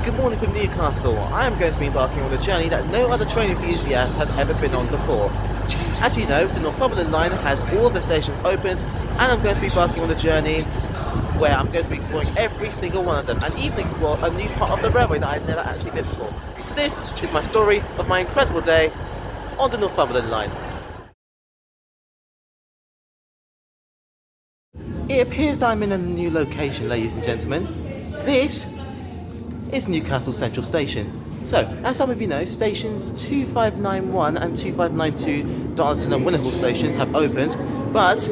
Good morning from Newcastle. I am going to be embarking on a journey that no other train enthusiast has ever been on before. As you know, the Northumberland Line has all of the stations opened, and I'm going to be embarking on a journey where I'm going to be exploring every single one of them, and even explore a new part of the railway that I've never actually been before. So this is my story of my incredible day on the Northumberland Line. It appears that I'm in a new location, ladies and gentlemen. This is Newcastle Central Station. So, as some of you know, stations 2591 and 2592 Darlington and Winnable stations have opened, but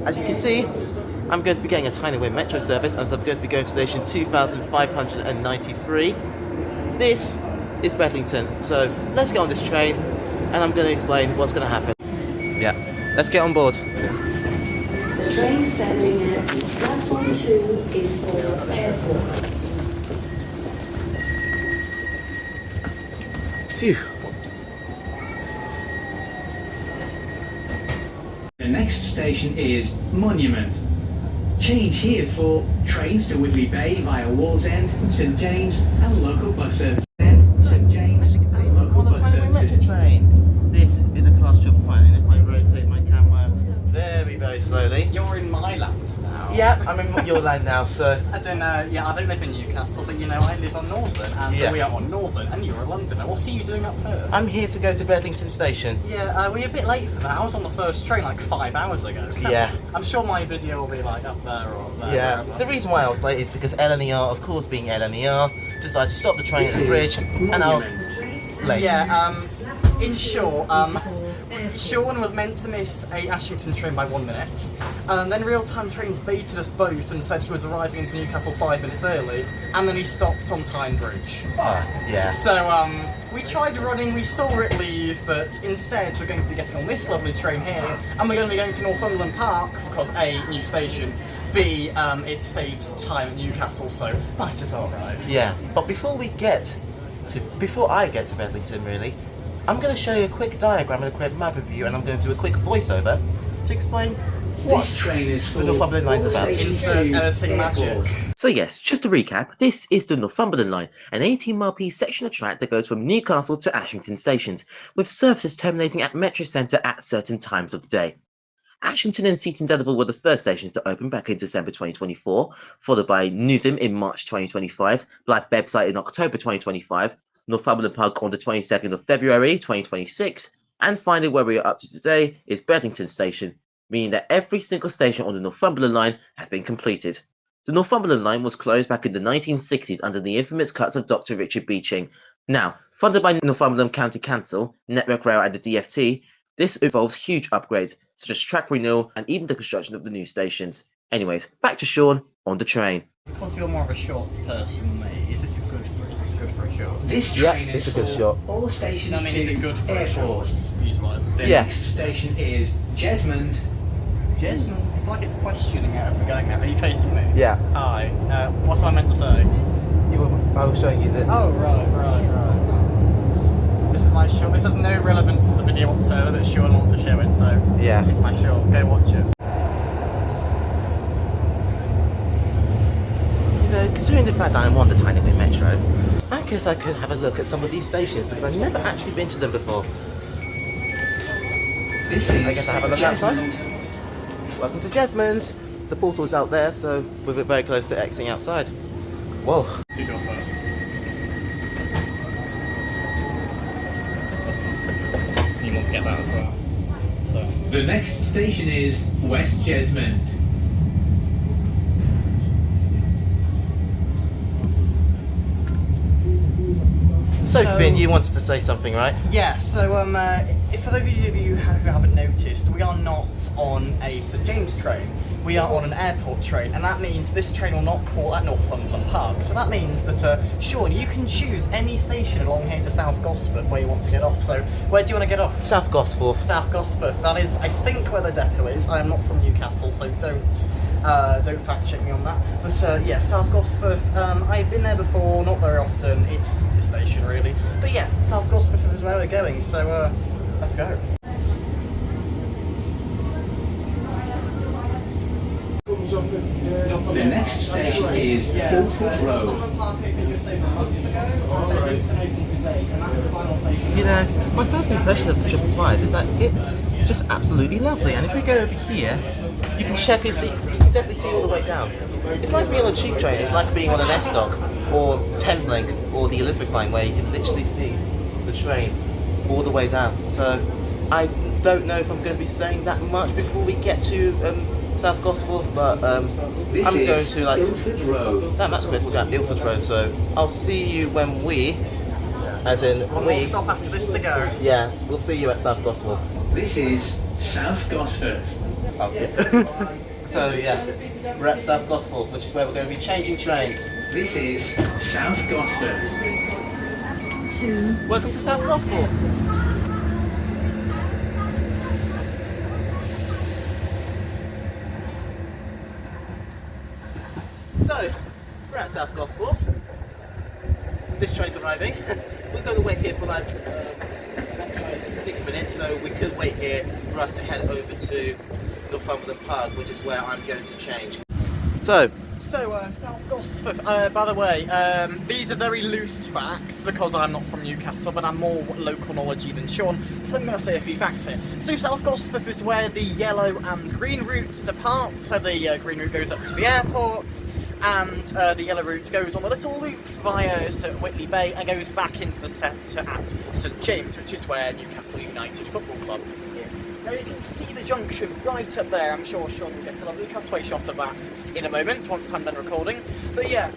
as you can see, I'm going to be getting a Tyneway Metro service, as I'm going to be going to station 2593. This is Bedlington, so let's get on this train and I'm going to explain what's going to happen. Yeah, let's get on board. The train standing at platform 2 is for airport. Phew. The next station is Monument. Change here for trains to Whitley Bay via Wallsend, St James and local bus services. St James and local On the bus Tyneway Metro services. train. This is a class job fine, and if I rotate my camera very slowly. You're in my land now. Yeah, I'm in your land now, so. As in, yeah, I don't live in Newcastle, but you know, I live on Northern, and Yeah. we are on Northern, and you're a Londoner. What are you doing up here? I'm here to go to Bedlington Station. Yeah, we're a bit late for that. I was on the first train like 5 hours ago. Yeah. I'm sure my video will be like up there or up there. Yeah, wherever. the reason why I was late is because LNER, of course being LNER, decided to stop the train at the bridge, and I was late. Yeah, in short, Sean was meant to miss a Ashington train by 1 minute. Then real-time trains baited us both and said he was arriving into Newcastle 5 minutes early, and then he stopped on Tyne Bridge. Yeah. So we tried running, we saw it leave, but instead we're going to be getting on this lovely train here, and we're going to be going to Northumberland Park, because A, new station, B, it saves time at Newcastle, so might as well ride. Yeah, but before I get to Bedlington really, I'm going to show you a quick diagram and a quick map of you, and I'm going to do a quick voiceover to explain what This train is for the Northumberland Line's about. Insert editing magic. So yes, just to recap, this is the Northumberland Line, an 18-mile piece section of track that goes from Newcastle to Ashington stations, with services terminating at Metro Centre at certain times of the day. Ashington and Seaton Delaval were the first stations to open back in December 2024, followed by Newsham in March 2025, Black Bebbside in October 2025, Northumberland Park on the 22nd of February 2026, and finally where we are up to today is Bedlington Station, meaning that every single station on the Northumberland Line has been completed. The Northumberland Line was closed back in the 1960s under the infamous cuts of Dr. Richard Beeching. Now, funded by Northumberland County Council, Network Rail and the DFT, this involves huge upgrades, such as track renewal and even the construction of the new stations. Anyways, back to Sean on the train. Because you're more of a shorts person than me, is this good for a short? This Yeah, train it's is a good for shot. all stations I mean, to is it good for a short, airport. use-wise? The Yeah. next station is Jesmond. Jesmond? It's like it's questioning it if we're going there. Are you facing me? Yeah, Hi. What am I meant to say? I was showing you the. Oh, right. This is my short. This has no relevance to the video whatsoever, but Sean wants to show it, so Yeah. it's my short. Go watch it. You know, considering the fact that I'm on the Tyneway Metro, I guess I could have a look at some of these stations because I've never actually been to them before. This is I guess I'll have a look outside. Jesmond. Welcome to Jesmond. The portal's out there, so we're very close to exiting outside. Whoa. Do yours first. So you want to get that as well. So. The next station is West Jesmond. So Finn, you wanted to say something, right? Yeah, so for those of you who haven't noticed, we are not on a St James train. We are on an airport train, and that means this train will not call at Northumberland Park. So that means that, Sean, you can choose any station along here to South Gosforth where you want to get off. So where do you want to get off? South Gosforth. South Gosforth. That is, I think, where the depot is. I am not from Newcastle, so don't fact check me on that. But yeah, South Gosforth. I've been there before, not very often. It's a station really. But yeah, South Gosforth is where we're going. So let's go. The next station is Fulford Road. my first impression of the triple fives is that it's just absolutely lovely. And if we go over here, you can check and see, you can definitely see all the way down. It's like being on a cheap train. It's like being on an S-Dock or Thameslink or the Elizabeth line, where you can literally see the train all the way down. So I don't know if I'm going to be saying that much before we get to South Gosforth, but I'm going to like. Damn, that's quick. We're going to Ilford Road, so I'll see you when we, as in One we. more stop after this to go. Yeah, we'll see you at South Gosforth. This is South Gosforth. Okay. So yeah, we're at South Gosforth, which is where we're going to be changing trains. This is South Gosforth. Welcome to South Gosforth. So, we're at South Gosforth. This train's arriving. We're going to wait here for like 6 minutes, so we could wait here for us to head over to Northumberland Park, which is where I'm going to change. So, South Gosforth, by the way, these are very loose facts because I'm not from Newcastle, but I'm more local knowledge than Sean, so I'm going to say a few facts here. So South Gosforth is where the yellow and green routes depart, so the green route goes up to the airport, and the yellow route goes on a little loop via Whitley Bay and goes back into the centre at St James, which is where Newcastle United Football Club is. Now you can see the junction right up there. I'm sure Sean will get a lovely cutaway shot of that in a moment once I'm done recording. But yeah,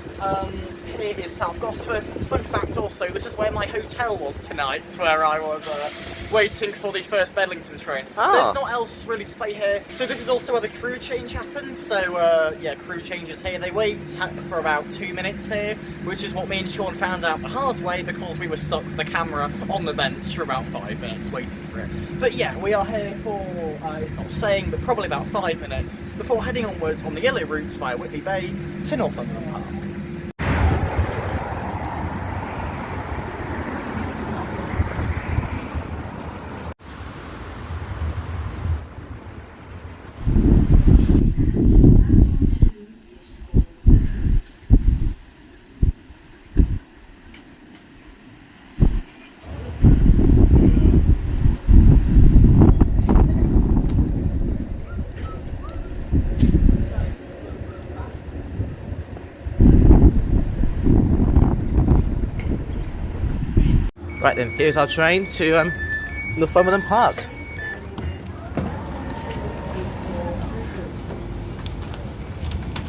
here is South Gosforth. Fun fact also, this is where my hotel was tonight, where I was waiting for the first Bedlington train. There's not else really to say here. So this is also where the crew change happens. So yeah, crew changes here. They wait for about 2 minutes here, which is what me and Sean found out the hard way because we were stuck with the camera on the bench for about 5 minutes waiting for it. But yeah, we are here for, not saying, but probably about 5 minutes before heading onwards on the yellow route via Whitley Bay to Northumberland Park. right then, here's our train to Northumberland Park.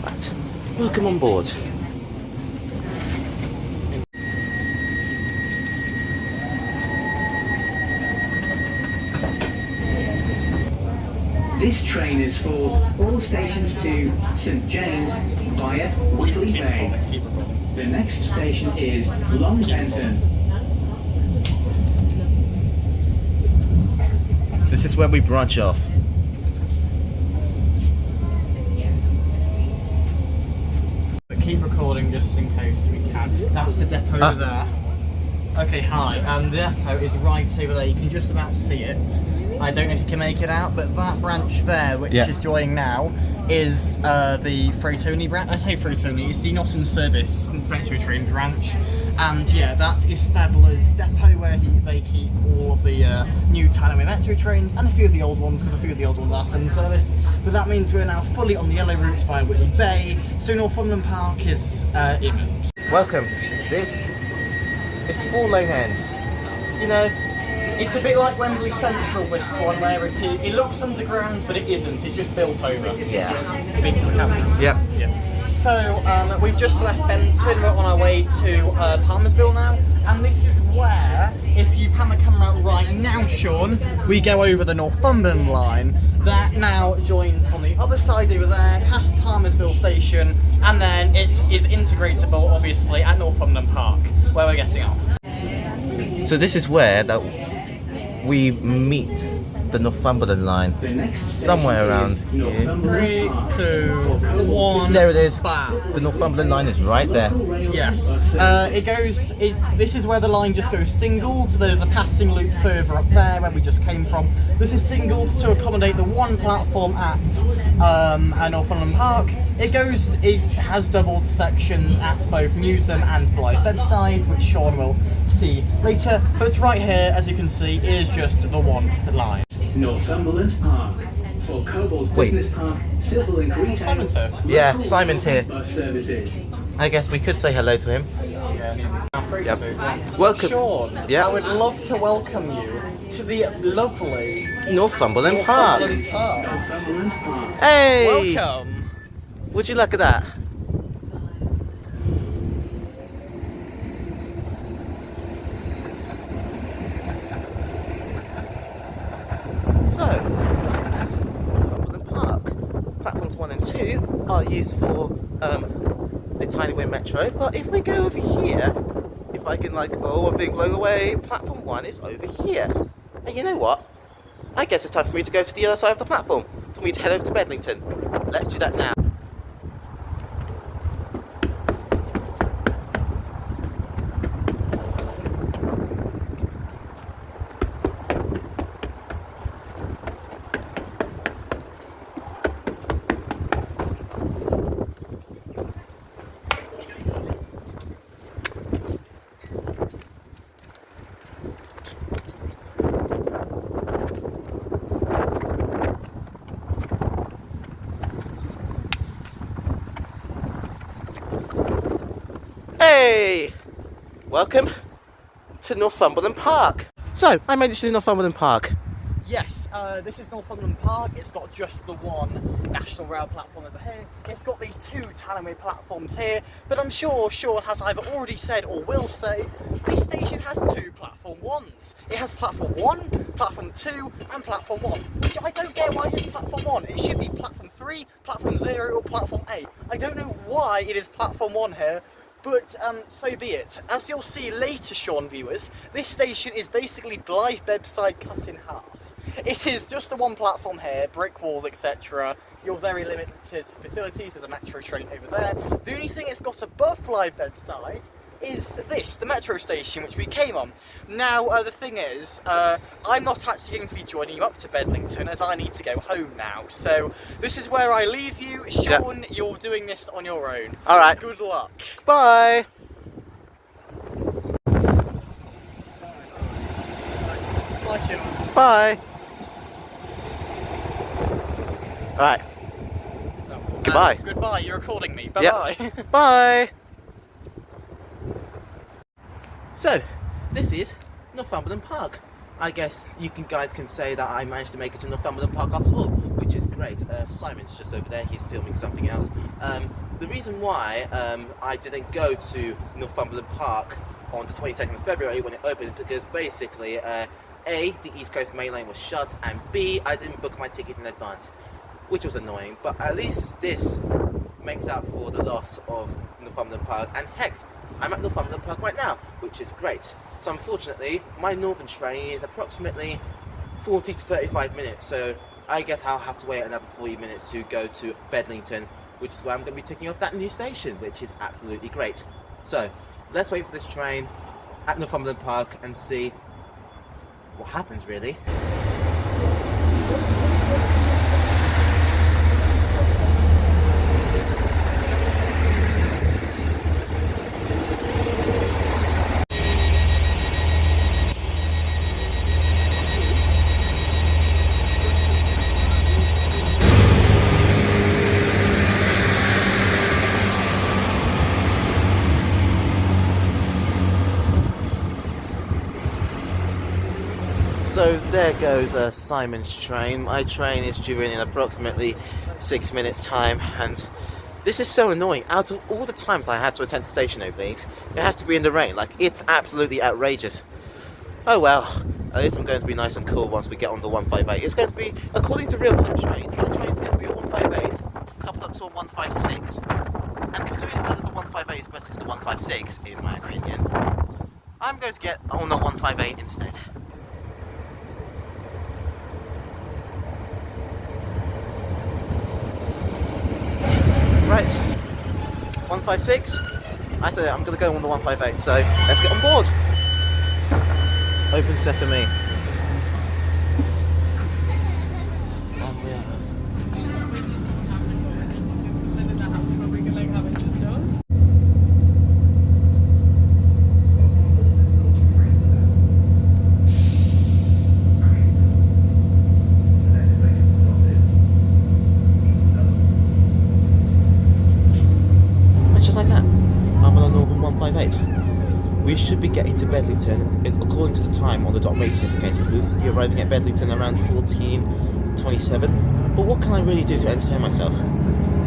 Right, welcome on board. This train is for all stations to St James via Whitley Bay. The next station is Long Benton. This is where we branch off. But keep recording just in case we can. That's the depot over there. Okay, hi. The depot is right over there. You can just about see it. I don't know if you can make it out, but that branch there, which is joining now, is the freight-only branch. I say freight-only, it's the not in service metro train branch. And yeah, that is Stadler's depot where they keep all of the new Tyne metro trains and a few of the old ones, because a few of the old ones are still in service. But that means we're now fully on the yellow route via Whitley Bay, so Northumberland Park is imminent. Welcome. This is 4 lane ends. You know, it's a bit like Wembley Central, this one, where it looks underground, but it isn't. It's just built over. Yeah. Speak to the camera. Yep. Yeah. So we've just left Bedlington. We're on our way to Palmersville now, and this is where, if you pan the camera out right now, Sean, we go over the Northumberland Line. That now joins on the other side over there, past Palmersville Station, and then it is integratable, obviously, at Northumberland Park, where we're getting off. So this is where that we meet the Northumberland Line. Somewhere around here. 3, 2, 1. There it is. Bam. The Northumberland Line is right there. Yes. This is where the line just goes singled. There's a passing loop further up there where we just came from. This is singled to accommodate the one platform at Northumberland Park. It has doubled sections at both Newsham and Blythe websites, which Sean will see later. But right here, as you can see, is just the one line. Northumberland Park. For Cobalt Business Park, Silverlink Retail. Simon's here. Yeah, local Simon's here. Bus services. I guess we could say hello to him. Yep. Welcome. Sean, Yeah. I would love to welcome you to the lovely Northumberland Park. Northumberland Park. Northumberland Park. Hey! Welcome. Would you look at that? So, Northumberland Park. Platforms 1 and 2 are used for the Tiny Wing Metro, but if we go over here, if I can I'm being blown away, platform 1 is over here. And you know what? I guess it's time for me to go to the other side of the platform, for me to head over to Bedlington. Let's do that now. Hey! Welcome to Northumberland Park. So, I made it to Northumberland Park. Yes, this is Northumberland Park. It's got just the one National Rail platform over here. It's got the two Talonway platforms here, but I'm sure Sean has either already said or will say this station has two platform ones. It has platform 1, platform 2, and platform 1, which I don't get why it is platform 1. It should be platform 3, platform 0, or platform 8. I don't know why it is platform 1 here. But so be it. As you'll see later, Sean viewers, this station is basically Blythe Bedside cut in half. It is just the one platform here, brick walls, etc. Your very limited facilities. There's a metro train over there. The only thing it's got above Blythe Bedside is this, the metro station, which we came on. Now, the thing is, I'm not actually going to be joining you up to Bedlington, as I need to go home now. So, this is where I leave you. Sean, You're doing this on your own. Alright. Good luck. Bye! Bye, Sean. Bye! Alright. Goodbye. Goodbye, you're recording me. Bye-bye. Yep. Bye! So, this is Northumberland Park. I guess you guys can say that I managed to make it to Northumberland Park after all, which is great. Simon's just over there, he's filming something else. The reason why I didn't go to Northumberland Park on the 22nd of February when it opened, because basically, A, the East Coast Main Line was shut, and B, I didn't book my tickets in advance, which was annoying, but at least this makes up for the loss of Northumberland Park, and heck, I'm at Northumberland Park right now, which is great. So unfortunately, my northern train is approximately 40 to 35 minutes, so I guess I'll have to wait another 40 minutes to go to Bedlington, which is where I'm going to be taking off that new station, which is absolutely great. So, let's wait for this train at Northumberland Park and see what happens, really. So there goes Simon's train. My train is due in approximately 6 minutes time, and this is so annoying. Out of all the times I have to attend station openings, it has to be in the rain. Like, it's absolutely outrageous. Oh well, at least I'm going to be nice and cool once we get on the 158. It's going to be, according to real-time trains, my train's going to be a 158, coupled up to a 156. And considering whether the 158 is better than the 156, in my opinion, I'm going to get on the 158 instead. Right, 156. I said I'm going to go on the 158, so let's get on board. Open sesame. 158. We should be getting to Bedlington, according to the time on the dot radius indicators. We'll be arriving at Bedlington around 14:27. But what can I really do to entertain myself?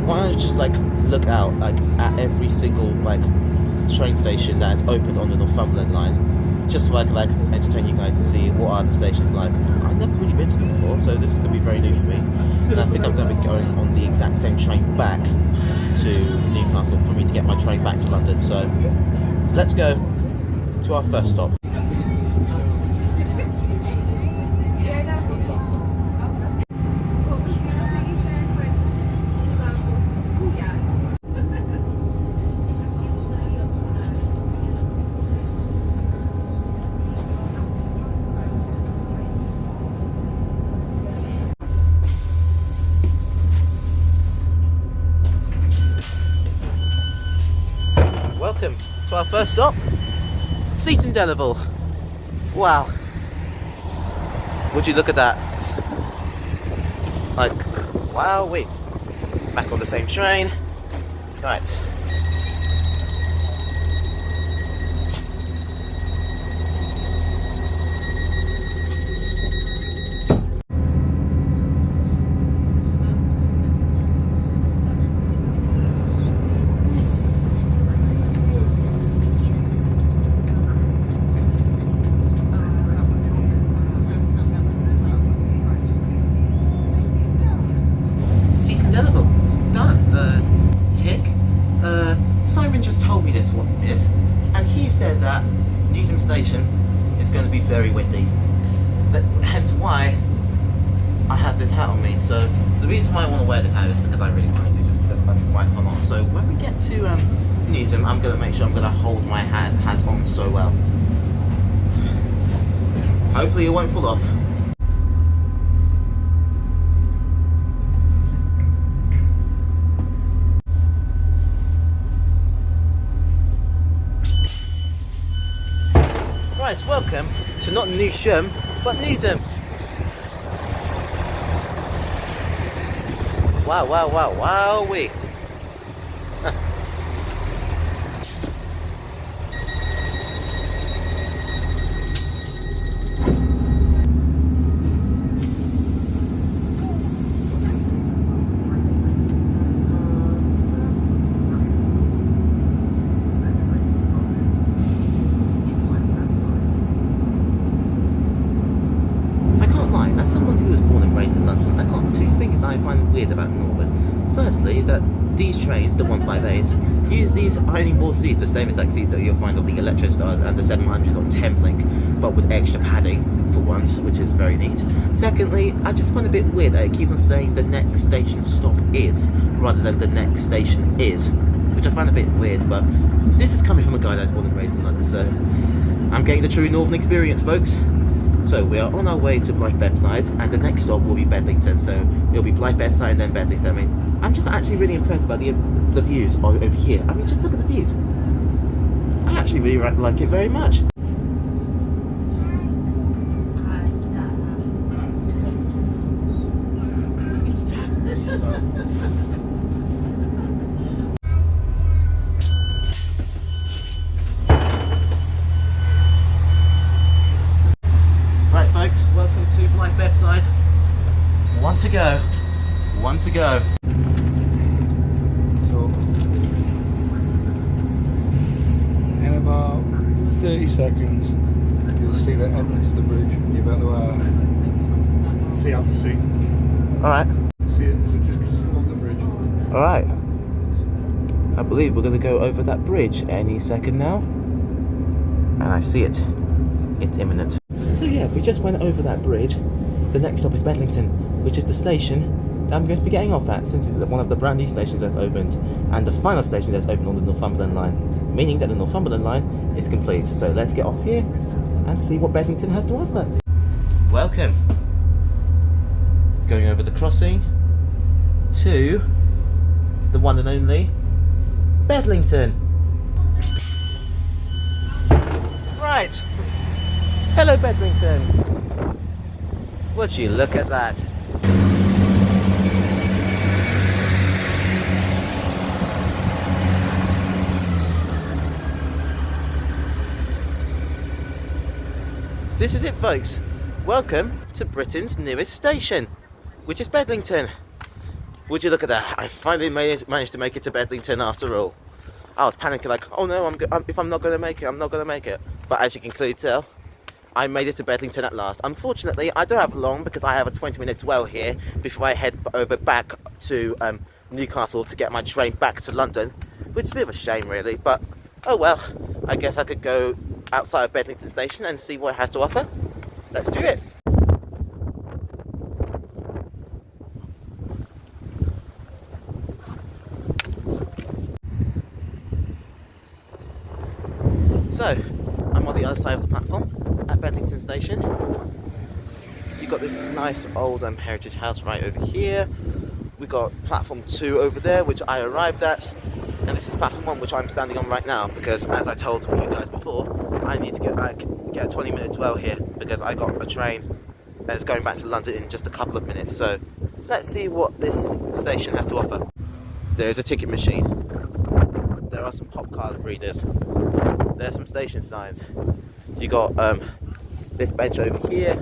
Why don't I just like look out like at every single like train station that is open on the Northumberland Line, just so I can like entertain you guys and see what are the stations like. I've never really been to them before, so this is going to be very new for me. And I think I'm going to be going on the exact same train back to Newcastle for me to get my train back to London. So let's go to our first stop. Welcome to our first stop, Seaton Delaval. Wow. Would you look at that? Like, wow, wait. Back on the same train. Right. Seaton Delaval. Done. Tick. Simon just told me this one is, and he said that Newton Station is going to be very windy. Hence why I have this hat on me. So the reason why I want to wear this hat is because I really want to, just because I can quite put on. So when we get to Newton, I'm going to make sure I'm going to hold my hat on so well. Hopefully it won't fall off. Right, welcome to not Newsham, but Newsham. Wow, wow, wow, wowee. As someone who was born and raised in London, I've got two things that I find weird about Northern. Firstly is that these trains, the 158s, use these ironing board seats, the same exact seats that you'll find on the Electrostars and the 700s on Thameslink, but with extra padding for once, which is very neat. Secondly, I just find it a bit weird that it keeps on saying the next station stop is, rather than the next station is, which I find a bit weird, but this is coming from a guy that's born and raised in London, so I'm getting the true Northern experience, folks. So we are on our way to Blythe Beckside, and the next stop will be Bedlington. So it'll be Blythe Beckside and then Bedlington. I mean, I'm just actually really impressed by the views over here. I mean, just look at the views. I actually really like it very much. Welcome to Blythe Beckside. One to go. One to go. So, in about 30 seconds, you'll see the entrance to the bridge, and you've got to see out the sea. Alright. See it, so just come off the bridge. Alright. I believe we're going to go over that bridge any second now. And I see it. It's imminent. So yeah, we just went over that bridge. The next stop is Bedlington, which is the station that I'm going to be getting off at, since it's one of the brand new stations that's opened, and the final station that's opened on the Northumberland Line, meaning that the Northumberland Line is complete. So let's get off here and see what Bedlington has to offer. Welcome. Going over the crossing to the one and only Bedlington. Right. Hello, Bedlington. Would you look at that? this is it, folks. Welcome to Britain's newest station, which is Bedlington. Would you look at that? I finally managed to make it to Bedlington after all. I was panicking like, oh no, if I'm not going to make it, I'm not going to make it. But as you can clearly tell, I made it to Bedlington at last. Unfortunately, I don't have long because I have a 20-minute dwell here before I head over back to Newcastle to get my train back to London, which is a bit of a shame really, but oh well. I guess I could go outside of Bedlington Station and see what it has to offer. Let's do it. So, I'm on the other side of the platform at Bedlington Station. You've got this nice old heritage house right over here. We've got platform 2 over there, which I arrived at. And this is platform 1, which I'm standing on right now, because as I told you guys before, I need to get a 20-minute dwell here, because I got a train that's going back to London in just a couple of minutes. So, let's see what this station has to offer. There's a ticket machine. There are some pop card readers. There's some station signs. You got this bench over here.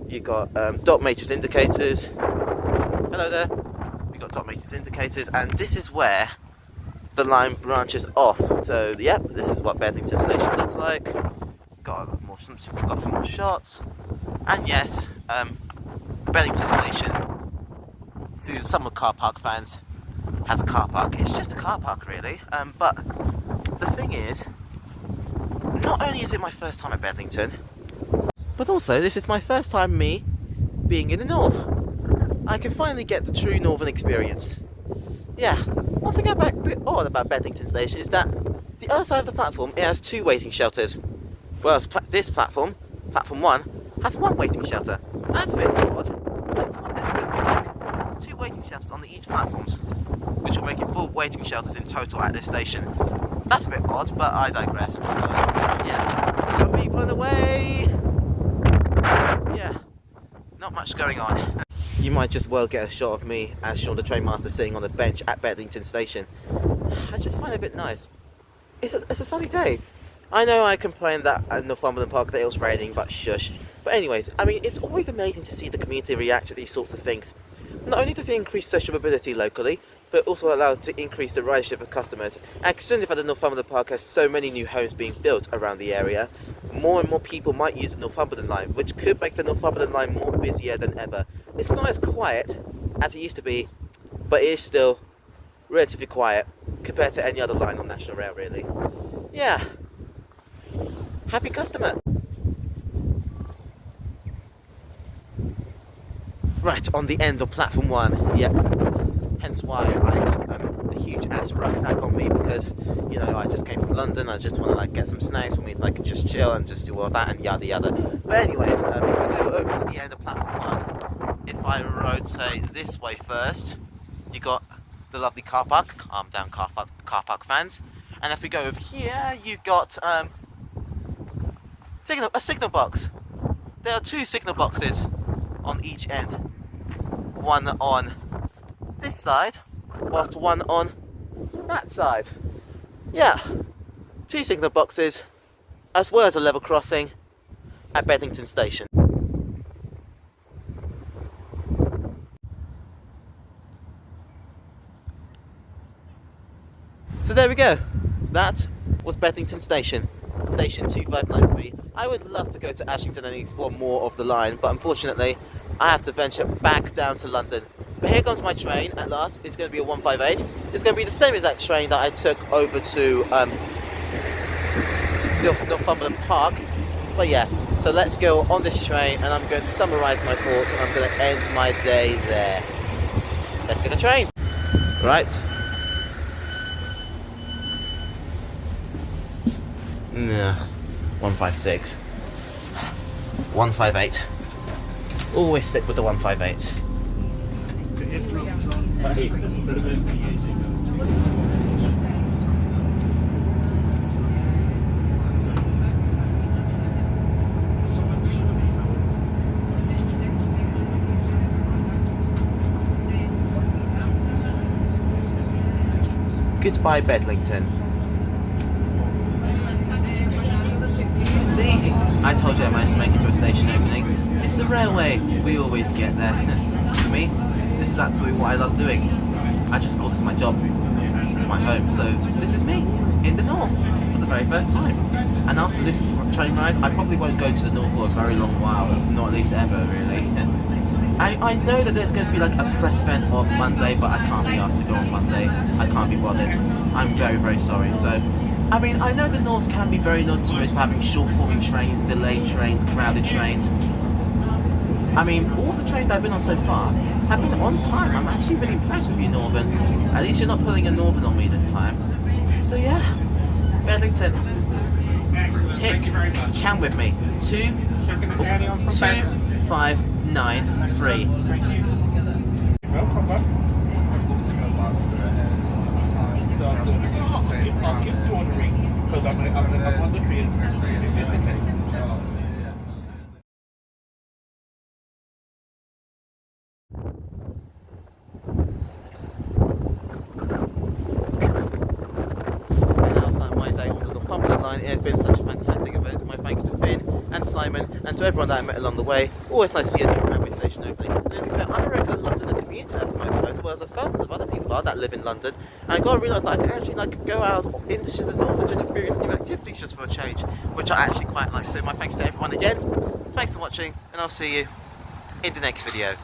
You got dot matrix indicators. Hello there. We got dot matrix indicators, and this is where the line branches off. So yep, this is what Bedlington Station looks like. Got some more shots, and yes, Bedlington Station, to some of car park fans, has a car park. It's just a car park really, but the thing is, not only is it my first time at Bedlington, but also this is my first time being in the north. I can finally get the true northern experience. Yeah, one thing a bit odd about Bedlington Station is that the other side of the platform, it has 2 waiting shelters, whereas this platform 1, has 1 waiting shelter. That's a bit odd. I thought there's going to be like 2 waiting shelters on each platforms, which will make it 4 waiting shelters in total at this station. That's a bit odd, but I digress. So, yeah, got me run away. Yeah, not much going on. You might just well get a shot of me as Sean the Trainmaster sitting on the bench at Bedlington Station. I just find it a bit nice. It's a sunny day. I know I complained that at Northumberland Park that it was raining, but shush. But anyways, I mean, it's always amazing to see the community react to these sorts of things. Not only does it increase social mobility locally, but it also allows to increase the ridership of customers. And considering that the Northumberland Park has so many new homes being built around the area, more and more people might use the Northumberland Line, which could make the Northumberland Line more busier than ever. It's not as quiet as it used to be, but it is still relatively quiet compared to any other line on National Rail, really. Yeah. Happy customer. Right, on the end of platform 1, yep. Hence why I got a huge ass rucksack on me, because, you know, I just came from London. I just want to like get some snacks for me to like just chill and just do all that and yada yada. But anyways, if we go over to the end of platform 1, if I rotate this way first, you got the lovely car park. Calm down, car park fans. And if we go over here, you got a signal box. There are 2 signal boxes on each end. One on this side, whilst one on that side. Yeah, 2 signal boxes, as well as a level crossing at Bedlington Station. So there we go. That was Bedlington Station, station 2593. I would love to go to Ashington and explore more of the line, but unfortunately, I have to venture back down to London. But here comes my train at last. It's going to be a 158. It's going to be the same as that train that I took over to Northumberland Park. But yeah, so let's go on this train and I'm going to summarise my thoughts and I'm going to end my day there. Let's get the train. Right. Nah, 156. 158. Always stick with the 158. Goodbye, Bedlington. See, I told you I managed to make it to railway, we always get there. For me, this is absolutely what I love doing. I just call this my job, my home. So this is me in the north for the very first time. And after this train ride, I probably won't go to the north for a very long while, not at least ever really. I know that there's going to be like a press event on Monday, but I can't be asked to go on Monday. I can't be bothered. I'm very, very sorry. So, I mean, I know the north can be very notorious for having short-forming trains, delayed trains, crowded trains. I mean, all the trains that I've been on so far have been on time. I'm actually really impressed with you, Northern. At least you're not pulling a Northern on me this time. So yeah, Bedlington. Tick. Count with me. 2, 5, 9, 3. Welcome back. Northumberland Line. It has been such a fantastic event. My thanks to Finn and Simon and to everyone that I met along the way. Always nice to see a new railway station opening. And to be fair, I'm a regular Londoner commuter, as most of us, whereas as thousands of other people are that live in London. And I got to realise that I can actually go out into the north and just experience new activities just for a change, which I actually quite like. So my thanks to everyone again. Thanks for watching, and I'll see you in the next video.